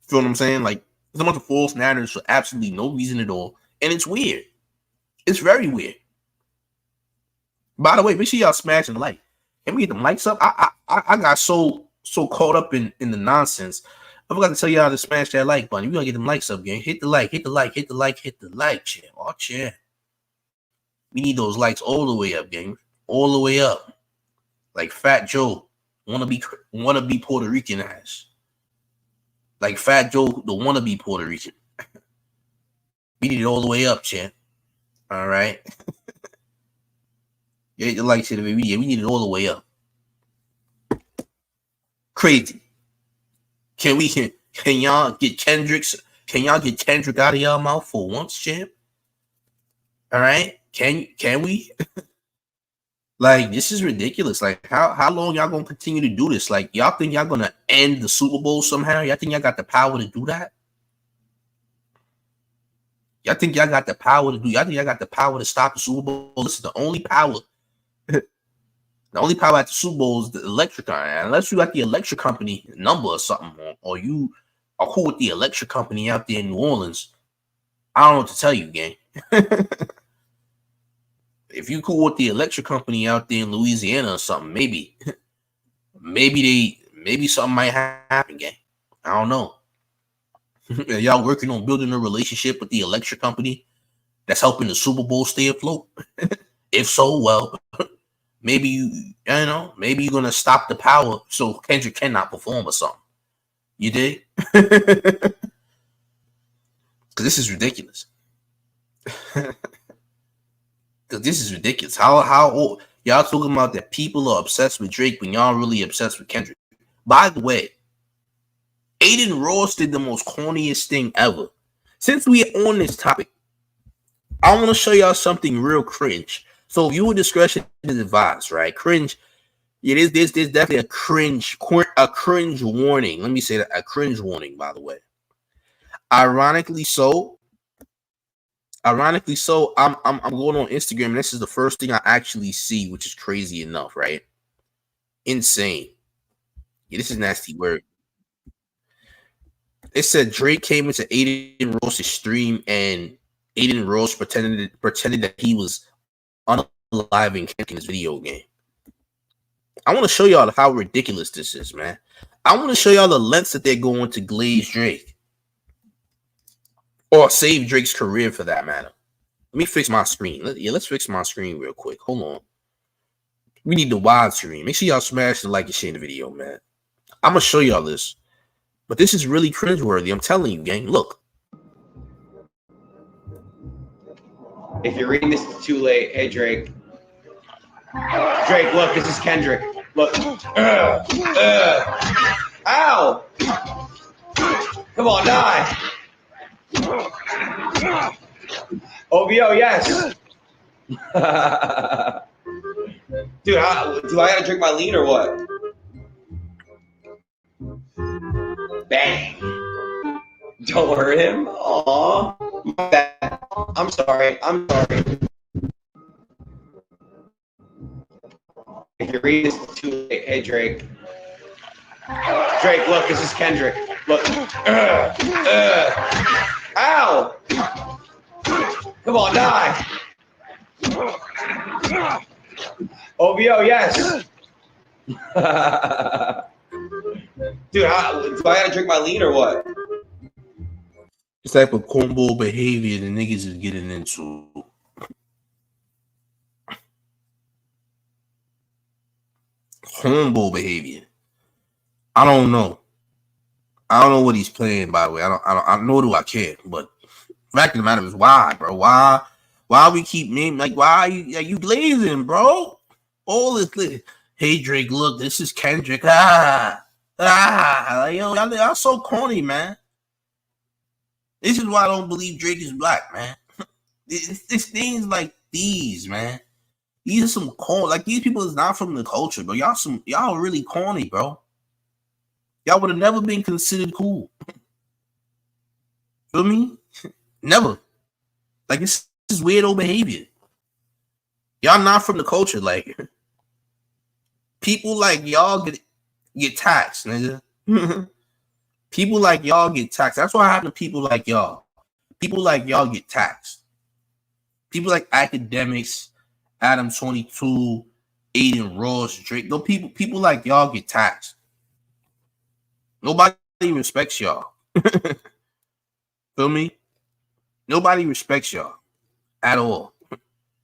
Feel what I'm saying? Like there's a bunch of false narratives for absolutely no reason at all, and it's weird. It's very weird. By the way, make sure y'all smash and like. Can we get them likes up? I got so caught up in the nonsense. I forgot to tell y'all to smash that like button. We gotta get them likes up, gang. Hit the like, hit the like, hit the like, hit the like, chat. Oh, chat. We need those likes all the way up, gang. All the way up. Like Fat Joe wanna be Puerto Rican ass. Like Fat Joe, the wanna be Puerto Rican. We need it all the way up, chat. All right. Yeah, the like shit, baby. Yeah, we need it all the way up. Crazy. Can y'all get Kendrick? Can y'all get Kendrick out of y'all mouth for once, champ? All right. Can we? Like, this is ridiculous. Like, how long y'all gonna continue to do this? Like, y'all think y'all gonna end the Super Bowl somehow? Y'all think y'all got the power to do that? Y'all think y'all got the power to do? Y'all think y'all got the power to stop the Super Bowl? This is the only power. The only power at the Super Bowl is the electric company. Unless you got the electric company number or something, or you are cool with the electric company out there in New Orleans, I don't know what to tell you, gang. If you cool with the electric company out there in Louisiana or something, maybe something might happen, gang. I don't know. Are y'all working on building a relationship with the electric company that's helping the Super Bowl stay afloat? If so, well, maybe maybe you're gonna stop the power so Kendrick cannot perform or something. You dig? Because this is ridiculous. Because this is ridiculous. How old y'all talking about that people are obsessed with Drake when y'all really obsessed with Kendrick? By the way, Aiden Ross did the most corniest thing ever. Since we are on this topic, I want to show y'all something real cringe. So viewer discretion is advised, right? Cringe. Yeah, there's definitely a cringe warning. Let me say that, a cringe warning, by the way. Ironically so, I'm going on Instagram, and this is the first thing I actually see, which is crazy enough, right? Insane. Yeah, this is nasty word. It said Drake came into Aiden Ross's stream, and Aiden Ross pretended that he was unaliving in his video game. I want to show y'all how ridiculous this is, man. I want to show y'all the lengths that they're going to glaze Drake, or save Drake's career for that matter. Let me fix my screen. Let's fix my screen real quick. Hold on. We need the wide screen. Make sure y'all smash the like and share the video, man. I'm gonna show y'all this, but this is really cringeworthy. I'm telling you, gang. Look. If you're reading this, it's too late. Hey, Drake. Drake, look, this is Kendrick. Look. Ow! Come on, die. OVO, yes. Dude, do I gotta drink my lean or what? Bang. Don't hurt him. Aww. My bad. I'm sorry. If you're reading this, it's too late. Hey, Drake. Drake, look, this is Kendrick. Look. Ow! Come on, die. OVO, yes. Dude, do I gotta drink my lean or what? This type of cornball behavior the niggas is getting into. Cornball behavior. I don't know what he's playing, by the way. I nor do I care. But the fact of the matter is, why, bro? Why we keep naming, like, why are you glazing, bro? All this. Hey, Drake, look, this is Kendrick. Like, yo, y'all so corny, man. This is why I don't believe Drake is black, man. It's things like these, man. These are some corny. Like, these people is not from the culture, but y'all really corny, bro. Y'all would have never been considered cool. Feel me? Never. Like, this is weirdo behavior. Y'all not from the culture. Like, people like y'all get taxed, nigga. People like y'all get taxed. That's what happened to people like y'all. People like y'all get taxed. People like Akademiks, Adam 22, Aiden Ross, Drake. No, people like y'all get taxed. Nobody respects y'all. Feel me? Nobody respects y'all at all.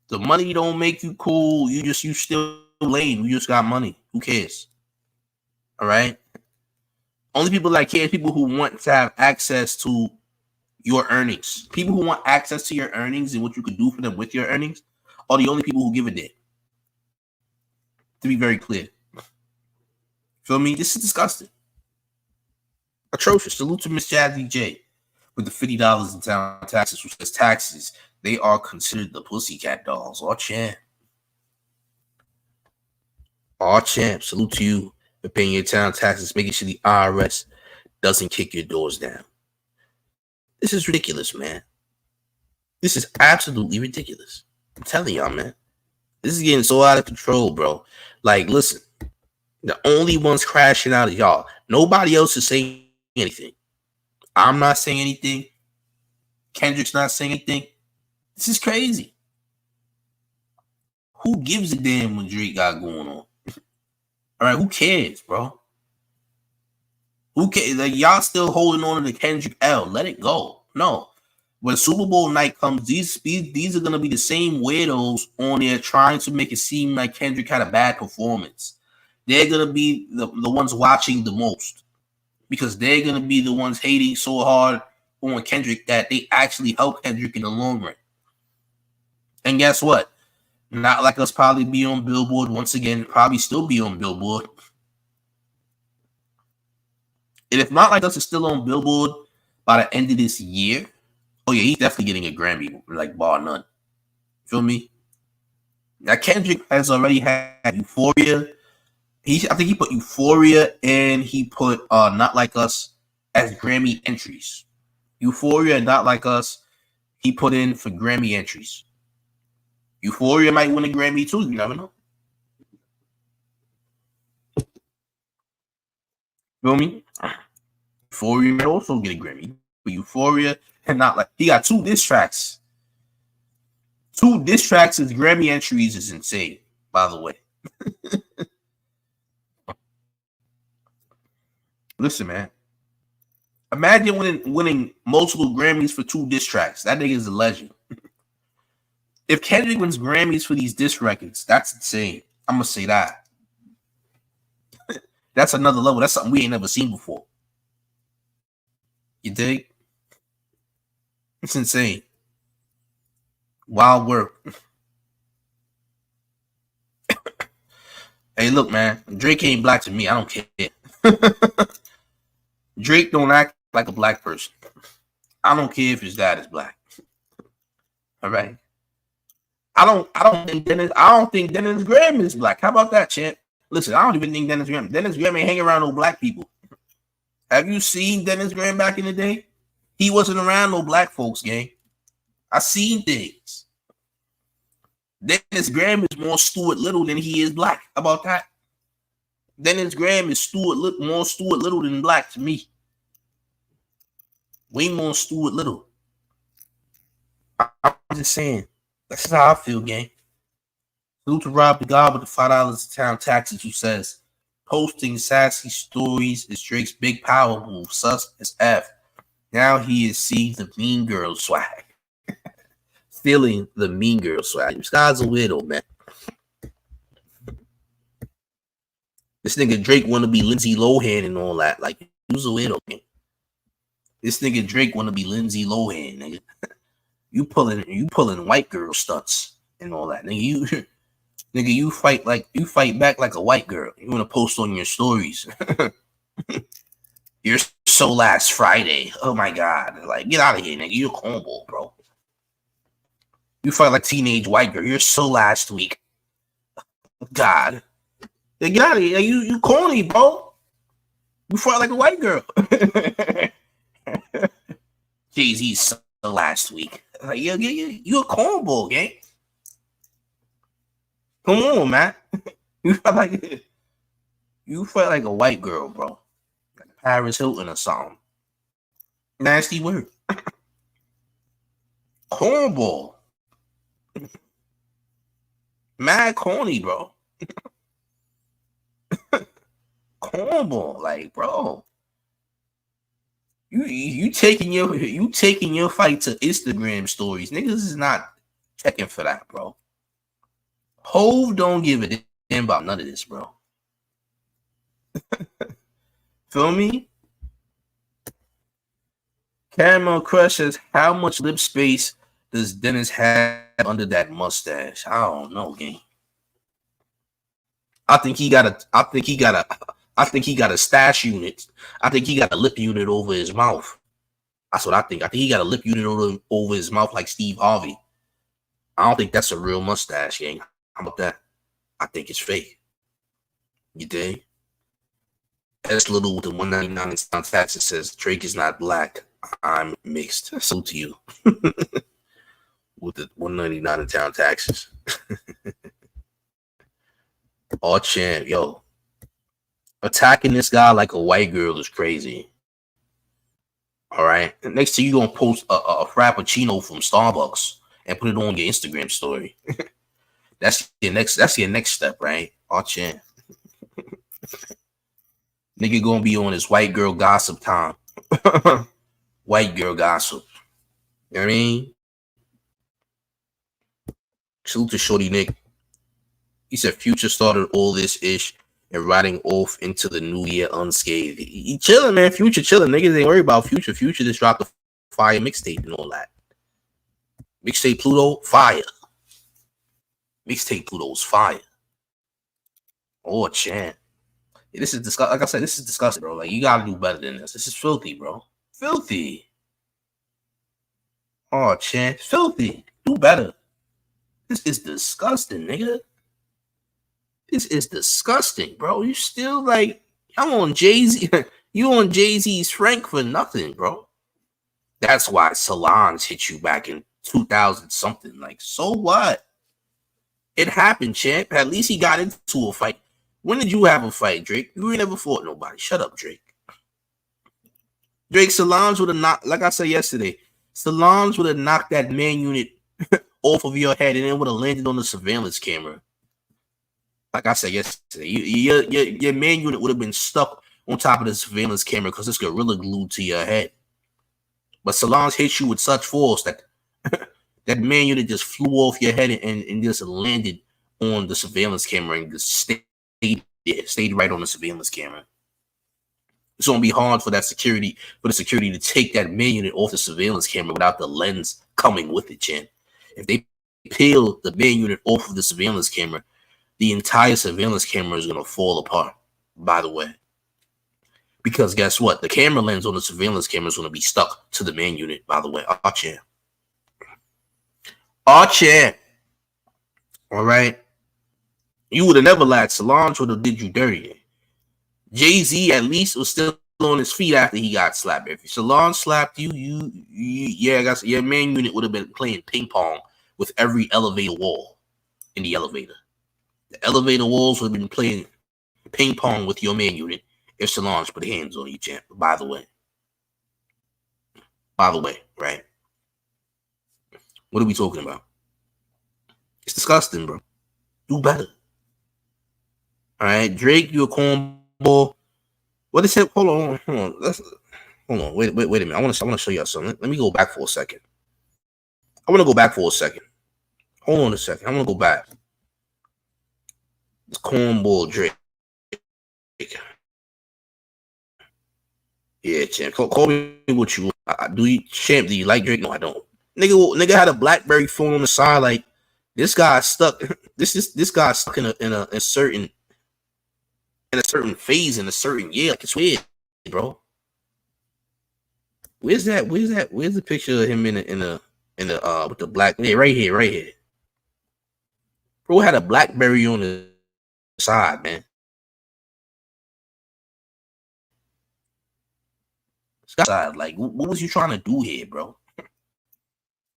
The money don't make you cool. You still lame. You just got money. Who cares? All right. Only people that care, people who want to have access to your earnings. People who want access to your earnings and what you can do for them with your earnings are the only people who give a damn. To be very clear. Feel me? This is disgusting. Atrocious. Salute to Miss Jazzy J with the $50 in town taxes, who says taxes, they are considered the pussycat dolls. All champ. All champ. Salute to you for paying your town taxes, making sure the IRS doesn't kick your doors down. This is ridiculous, man. This is absolutely ridiculous. I'm telling y'all, man. This is getting so out of control, bro. Like, listen. The only ones crashing out is y'all. Nobody else is saying anything. I'm not saying anything. Kendrick's not saying anything. This is crazy. Who gives a damn what Drake got going on? All right, who cares, bro? Who cares? Like, y'all still holding on to the Kendrick L. Let it go. No. When Super Bowl night comes, these are going to be the same weirdos on there trying to make it seem like Kendrick had a bad performance. They're going to be the ones watching the most, because they're going to be the ones hating so hard on Kendrick that they actually help Kendrick in the long run. And guess what? Not Like Us probably be on Billboard once again, probably still be on Billboard. And if Not Like Us is still on Billboard by the end of this year, oh yeah, he's definitely getting a Grammy, like, bar none. Feel me? Now Kendrick has already had Euphoria. I think he put Euphoria and he put Not Like Us as Grammy entries. Euphoria and Not Like Us, he put in for Grammy entries. Euphoria might win a Grammy too. You never know. Feel me? Euphoria might also get a Grammy. But Euphoria and Not Like, he got 2 diss tracks. 2 diss tracks as Grammy entries is insane, by the way. Listen, man. Imagine winning multiple Grammys for 2 diss tracks. That nigga is a legend. If Kendrick wins Grammys for these diss records, that's insane. I'm going to say that. That's another level. That's something we ain't never seen before. You dig? It's insane. Wild work. Hey, look, man. Drake ain't black to me. I don't care. Drake don't act like a black person. I don't care if his dad is black. All right. I don't think Dennis Graham is black. How about that, champ? Listen, I don't even think Dennis Graham ain't hanging around no black people. Have you seen Dennis Graham back in the day? He wasn't around no black folks, gang. I seen things. Dennis Graham is more Stuart Little than he is black. How about that? Dennis Graham is more Stuart Little than black to me. Way more Stuart Little. I'm just saying. That's how I feel, gang. Salute to Rob the God with the $5 town taxes, who says, posting sassy stories is Drake's big power move. Sus as F. Now he is seeing the Mean Girl swag. Feeling the Mean Girl swag. This guy's a weirdo, man. This nigga Drake want to be Lindsay Lohan and all that. Like, who's a weirdo, man? This nigga Drake want to be Lindsay Lohan, nigga. You pulling white girl stunts and all that, nigga. You fight back like a white girl. You want to post on your stories. You're so last Friday. Oh my God! Like, get out of here, nigga. You're a cornball, bro. You fight like teenage white girl. You're so last week. God, get out of here. You corny, bro. You fight like a white girl. Jay-Z's so last week. Like, you a cornball, gang. Come on, man. You felt like a white girl, bro. Like Paris Hilton or something. Nasty word. Cornball. Mad corny, bro. Cornball, like, bro. You taking your fight to Instagram stories. Niggas is not checking for that, bro. Hove don't give a damn about none of this, bro. Feel me? Caramel Crush says, how much lip space does Dennis have under that mustache? I don't know, gang. I think he got a stash unit. I think he got a lip unit over his mouth. That's what I think. I think he got a lip unit over his mouth like Steve Harvey. I don't think that's a real mustache, gang. How about that? I think it's fake. You dig? S Little with the 199 in taxes says Drake is not black. I'm mixed. So to you. With the 199 in town taxes. Oh, champ, yo. Attacking this guy like a white girl is crazy. All right. Next to you gonna post a frappuccino from Starbucks and put it on your Instagram story. That's your next step, right? Oh, champ. Nigga gonna be on his white girl gossip time. White girl gossip. You know what I mean? Salute to Shorty Nick. He said Future started all this ish and riding off into the new year unscathed. He chilling, man. Future chilling. Niggas ain't worried about Future. Future just dropped a fire mixtape and all that. Mixtape Pluto, fire. Mixtape Pluto's fire. Oh, champ. Yeah, this is disgusting. Like I said, this is disgusting, bro. Like, you gotta do better than this. This is filthy, bro. Filthy. Oh, champ. Filthy. Do better. This is disgusting, nigga. This is disgusting, bro. You still like, I'm on Jay-Z. You on Jay-Z's Frank for nothing, bro. That's why Solange hit you back in 2000 something. Like, so what? It happened, champ. At least he got into a fight. When did you have a fight, Drake? You ain't never fought nobody. Shut up, Drake. Drake, Solange would have knocked, like I said yesterday, Solange would have knocked that man unit off of your head and it would have landed on the surveillance camera. Like I said yesterday, your man unit would have been stuck on top of the surveillance camera because it's gorilla glued to your head. But Solange hit you with such force that that man unit just flew off your head and just landed on the surveillance camera and just stayed right on the surveillance camera. It's gonna be hard for the security to take that man unit off the surveillance camera without the lens coming with it, Chen. If they peel the man unit off of the surveillance camera, the entire surveillance camera is gonna fall apart, by the way. Because guess what? The camera lens on the surveillance camera is gonna be stuck to the man unit, by the way. Archer. All right. You would have never lied. Solange would have did you dirty. Jay-Z at least was still on his feet after he got slapped. If Solange slapped you, I guess your man unit would have been playing ping pong with every elevator wall in the elevator. The elevator walls would have been playing ping pong with your man unit if Solange put hands on you, champ. By the way, right? What are we talking about? It's disgusting, bro. Do better. All right, Drake, you a cornball. What is it? Hold on. Hold on. Wait a minute. I want to show y'all something. Let me go back for a second. Hold on a second. I want to go back. It's cornball Drake. Yeah, champ. Call me what you do. Do you like Drake? No, I don't. Nigga had a BlackBerry phone on the side. Like, this guy's stuck. This guy's stuck in a certain phase in a certain year. Like, it's weird, bro. Where's the picture of him in the with the black? Yeah, right here. Bro had a BlackBerry on the side, man. Side, like, what was you trying to do here, bro?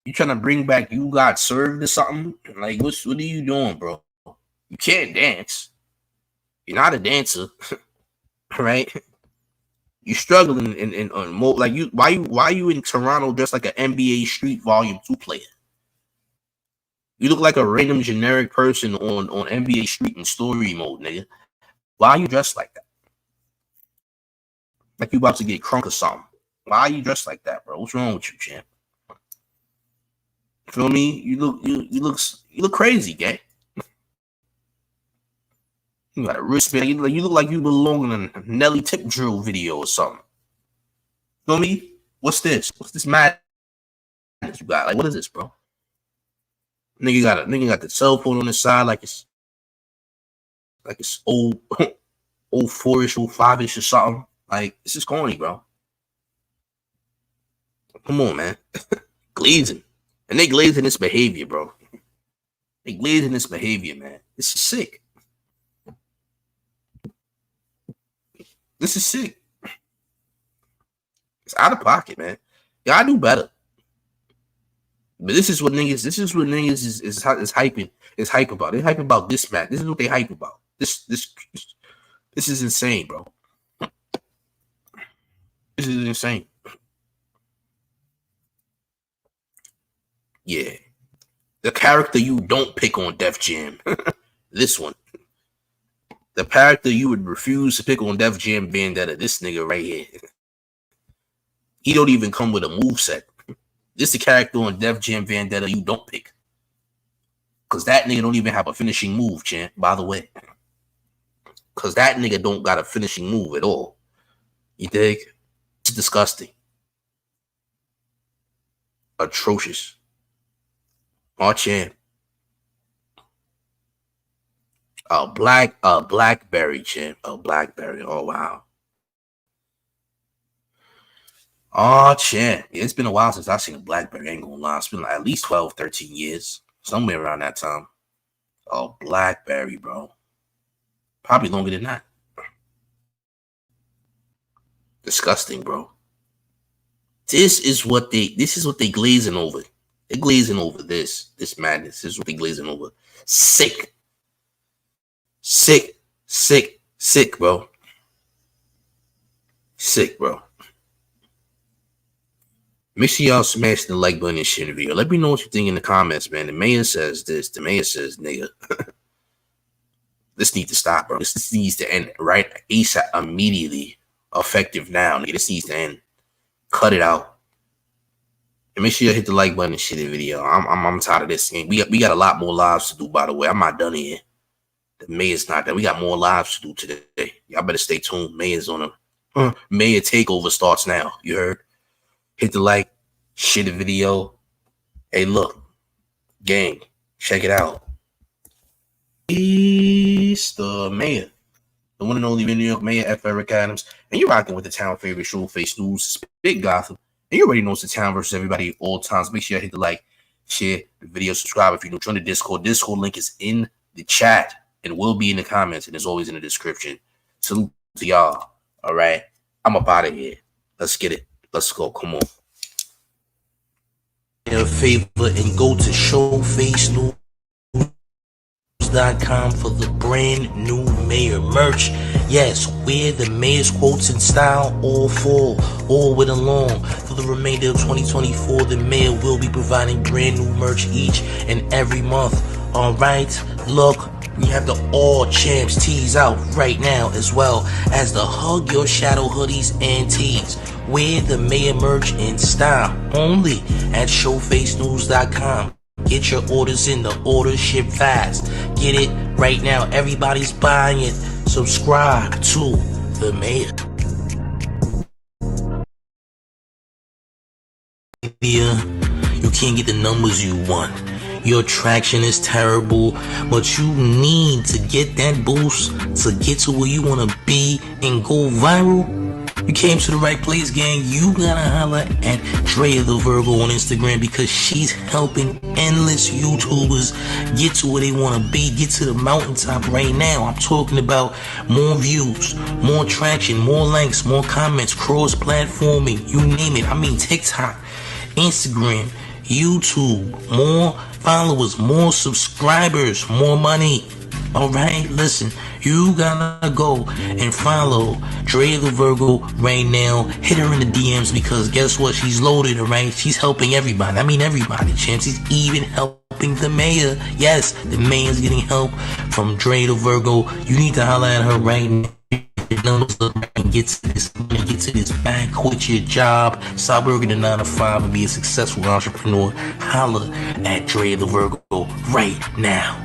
You trying to bring back You Got Served or something? Like, what are you doing, bro? You can't dance. You're not a dancer, right? You struggling in more like you. Why you in Toronto dressed like an NBA Street Volume 2 player? You look like a random generic person on NBA Street in story mode, nigga. Why are you dressed like that? Like you about to get crunk or something. Why are you dressed like that, bro? What's wrong with you, champ? Feel me? You look crazy, gang. You got a wristband. You look like you belong in a Nelly Tip Drill video or something. Feel me? What's this? What's this madness you got? Like, what is this, bro? Nigga got the cell phone on the side like it's old 4-ish, old 5-ish or something. Like, this is corny, bro. Come on, man. Glazing. And they glazing this behavior, bro. They glazing this behavior, man. This is sick. This is sick. It's out of pocket, man. Y'all do better. But this is what niggas is hyping. Is hype about. They hype about this, man. This is what they hype about. This is insane, bro. This is insane. Yeah. The character you don't pick on Def Jam. This one. The character you would refuse to pick on Def Jam Vendetta. This nigga right here. He don't even come with a moveset. This the character on Def Jam Vendetta you don't pick. Because that nigga don't even have a finishing move, champ, by the way. Because that nigga don't got a finishing move at all. You dig? It's disgusting. Atrocious. Oh, champ. A Blackberry, champ. A Blackberry. Oh, wow. Oh, champ. Yeah, it's been a while since I've seen a Blackberry. I ain't gonna lie. It's been like at least 12, 13 years. Somewhere around that time. Oh, Blackberry, bro. Probably longer than that. Disgusting, bro. This is what they glazing over. They're glazing over this madness. This is what they glazing over. Sick, bro. Sick, bro. Make sure y'all smash the like button and share the video. Let me know what you think in the comments, man. The mayor says this. The mayor says, nigga. This needs to stop, bro. This needs to end right ASAP, immediately. Effective now, nigga. This needs to end. Cut it out. And make sure you hit the like button and share the video. I'm tired of this thing. We got a lot more lives to do, by the way. I'm not done here. The mayor's not done. We got more lives to do today. Y'all better stay tuned. Mayor's on a mayor takeover starts now. You heard? Hit the like, share the video. Hey, look, gang, check it out. It's the mayor, the one and only New York Mayor F. Eric Adams, and you're rocking with the town favorite Showface News, Big Gotham. And you already know it's the town versus everybody at all times. Make sure you hit the like, share the video, subscribe if you're new. Join the Discord. Discord link is in the chat and will be in the comments, and it's always in the description. Salute to y'all. All right, I'm up out of here. Let's get it. Let's go. Come on. A favor and go to showfacenews.com for the brand new mayor merch. Yes, wear the mayor's quotes in style, all with along. For the remainder of 2024, the mayor will be providing brand new merch each and every month. All right, look. We have the All Champs tees out right now, as well as the Hug Your Shadow hoodies and tees. Wear the mayor merch in style only at showfacenews.com. Get your orders in. The orders ship fast. Get it right now. Everybody's buying it. Subscribe to the mayor. You can't get the numbers you want. Your traction is terrible, but you need to get that boost to get to where you want to be and go viral. You came to the right place, gang. You gotta holla at Drea the Virgo on Instagram, because she's helping endless YouTubers get to where they want to be, get to the mountaintop right now. I'm talking about more views, more traction, more likes, more comments, cross-platforming, you name it. I mean TikTok, Instagram, YouTube, more followers, more subscribers, more money. Alright, listen, you gotta go and follow Dre the Virgo right now. Hit her in the DMs because guess what? She's loaded, alright? She's helping everybody. I mean everybody, champ. She's even helping the mayor. Yes, the mayor's getting help from Dre the Virgo. You need to holler at her right now. Numbers up and get to this money, get to this bag, quit your job, stop working a 9 to 5 and be a successful entrepreneur. Holla at Dre the Virgo right now.